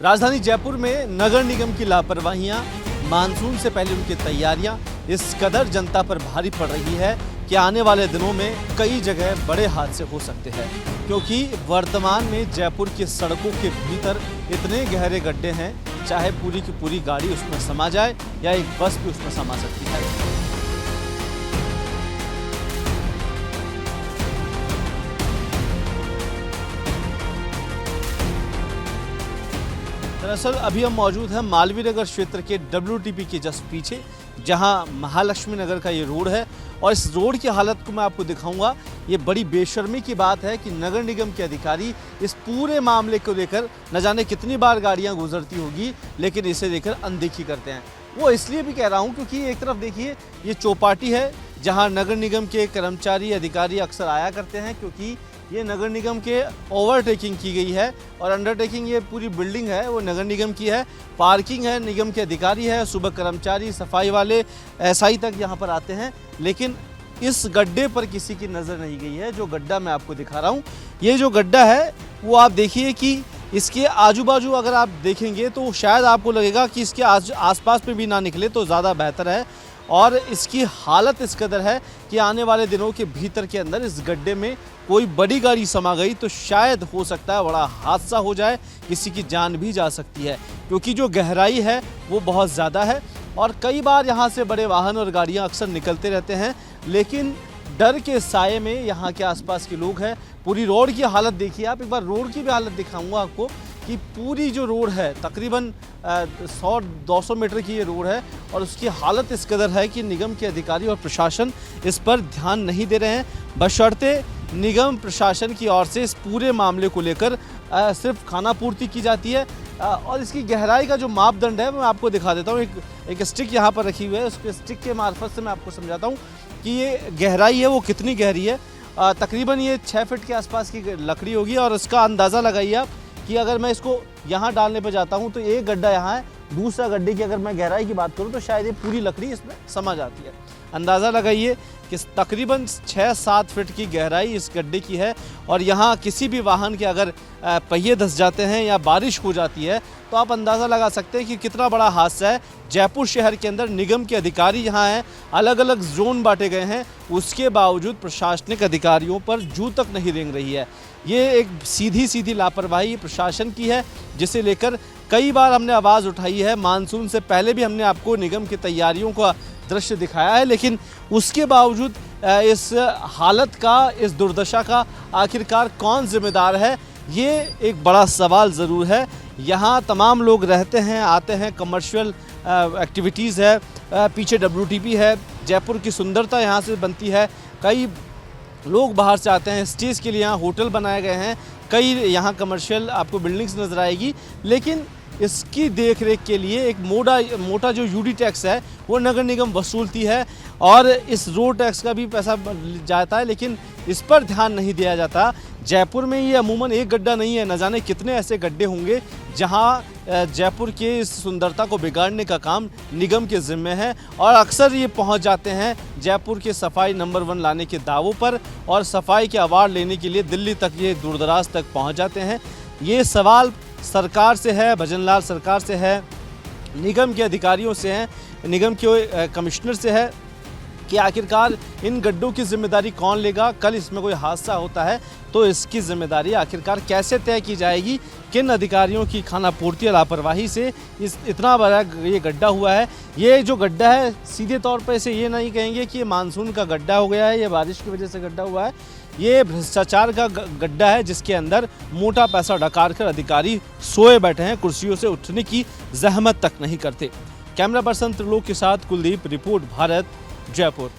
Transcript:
राजधानी जयपुर में नगर निगम की लापरवाहियां, मानसून से पहले उनकी तैयारियां इस कदर जनता पर भारी पड़ रही है कि आने वाले दिनों में कई जगह बड़े हादसे हो सकते हैं, क्योंकि वर्तमान में जयपुर की सड़कों के भीतर इतने गहरे गड्ढे हैं, चाहे पूरी की पूरी गाड़ी उसमें समा जाए या एक बस भी उसमें समा सकती है। दरअसल अभी हम मौजूद हैं मालवीय नगर क्षेत्र के WTP के जस्ट पीछे, जहां महालक्ष्मी नगर का ये रोड है और इस रोड की हालत को मैं आपको दिखाऊंगा। ये बड़ी बेशर्मी की बात है कि नगर निगम के अधिकारी इस पूरे मामले को लेकर न जाने कितनी बार गाड़ियां गुजरती होगी, लेकिन इसे लेकर अनदेखी करते हैं। वो इसलिए भी कह रहा हूं क्योंकि एक तरफ देखिए ये चौपाटी है जहाँ नगर निगम के कर्मचारी अधिकारी अक्सर आया करते हैं, क्योंकि ये नगर निगम के ओवरटेकिंग की गई है और अंडरटेकिंग ये पूरी बिल्डिंग है वो नगर निगम की है। पार्किंग है, निगम के अधिकारी है, सुबह कर्मचारी, सफाई वाले, SI तक यहाँ पर आते हैं, लेकिन इस गड्ढे पर किसी की नज़र नहीं गई है। जो गड्ढा मैं आपको दिखा रहा हूँ, ये जो गड्ढा है वो आप देखिए कि इसके आजू बाजू अगर आप देखेंगे तो शायद आपको लगेगा कि इसके आसपास में भी ना निकले तो ज़्यादा बेहतर है। और इसकी हालत इस कदर है कि आने वाले दिनों के भीतर के अंदर इस गड्ढे में कोई बड़ी गाड़ी समा गई तो शायद हो सकता है बड़ा हादसा हो जाए, किसी की जान भी जा सकती है, क्योंकि जो गहराई है वो बहुत ज़्यादा है और कई बार यहाँ से बड़े वाहन और गाड़ियाँ अक्सर निकलते रहते हैं, लेकिन डर के साये में यहाँ के आसपास के लोग हैं। पूरी रोड की हालत देखिए आप, एक बार रोड की भी हालत दिखाऊंगा आपको कि पूरी जो रोड है तकरीबन 100-200 मीटर की ये रोड है और उसकी हालत इस कदर है कि निगम के अधिकारी और प्रशासन इस पर ध्यान नहीं दे रहे हैं। बशर्ते निगम प्रशासन की ओर से इस पूरे मामले को लेकर सिर्फ खानापूर्ति की जाती है। और इसकी गहराई का जो मापदंड है मैं आपको दिखा देता हूँ। एक स्टिक यहाँ पर रखी हुई है, उसके स्टिक के मार्फत से मैं आपको समझाता हूँ कि ये गहराई है वो कितनी गहरी है। तकरीबन ये 6 फीट के आसपास की लकड़ी होगी और इसका अंदाज़ा लगाइए आप कि अगर मैं इसको यहाँ डालने पर जाता हूँ तो एक गड्ढा यहाँ है, दूसरा गड्ढे की अगर मैं गहराई की बात करूँ तो शायद ये पूरी लकड़ी इसमें समा जाती है। अंदाज़ा लगाइए कि तकरीबन 6-7 फीट की गहराई इस गड्ढे की है और यहाँ किसी भी वाहन के अगर पहिए धंस जाते हैं या बारिश हो जाती है तो आप अंदाज़ा लगा सकते हैं कि कितना बड़ा हादसा है। जयपुर शहर के अंदर निगम के अधिकारी यहाँ हैं, अलग अलग जोन बांटे गए हैं, उसके बावजूद प्रशासनिक अधिकारियों पर जू तक नहीं रेंग रही है। ये एक सीधी लापरवाही प्रशासन की है, जिसे लेकर कई बार हमने आवाज़ उठाई है। मानसून से पहले भी हमने आपको निगम की तैयारियों का दृश्य दिखाया है, लेकिन उसके बावजूद इस हालत का, इस दुर्दशा का आखिरकार कौन जिम्मेदार है, ये एक बड़ा सवाल ज़रूर है। यहाँ तमाम लोग रहते हैं, आते हैं, कमर्शियल एक्टिविटीज़ है, पीछे WTP है, जयपुर की सुंदरता यहाँ से बनती है। कई लोग बाहर से आते हैं, स्टेज के लिए यहाँ होटल बनाए गए हैं, कई यहाँ कमर्शियल आपको बिल्डिंग्स नज़र आएगी, लेकिन इसकी देखरेख के लिए एक मोटा जो UD टैक्स है वो नगर निगम वसूलती है और इस रोड टैक्स का भी पैसा जाता है, लेकिन इस पर ध्यान नहीं दिया जाता। जयपुर में ये अमूमन एक गड्ढा नहीं है, न जाने कितने ऐसे गड्ढे होंगे जहां जयपुर की इस सुंदरता को बिगाड़ने का काम निगम के ज़िम्मे है और अक्सर ये पहुंच जाते हैं जयपुर के सफाई नंबर 1 लाने के दावों पर और सफाई के अवार्ड लेने के लिए दिल्ली तक, ये दूरदराज तक पहुँच जाते हैं। ये सवाल सरकार से है, भजनलाल सरकार से है, निगम के अधिकारियों से है, निगम के कमिश्नर से है कि आखिरकार इन गड्ढों की जिम्मेदारी कौन लेगा। कल इसमें कोई हादसा होता है तो इसकी जिम्मेदारी आखिरकार कैसे तय की जाएगी, किन अधिकारियों की खानापूर्ति और लापरवाही से इतना बड़ा ये गड्ढा हुआ है। ये जो गड्ढा है सीधे तौर पर इसे ये नहीं कहेंगे कि ये मानसून का गड्ढा हो गया है, ये बारिश की वजह से गड्ढा हुआ है। ये भ्रष्टाचार का गड्ढा है जिसके अंदर मोटा पैसा डकार कर अधिकारी सोए बैठे हैं, कुर्सियों से उठने की जहमत तक नहीं करते। कैमरा पर्सन त्रिलोक के साथ कुलदीप, रिपोर्ट भारत, जयपुर।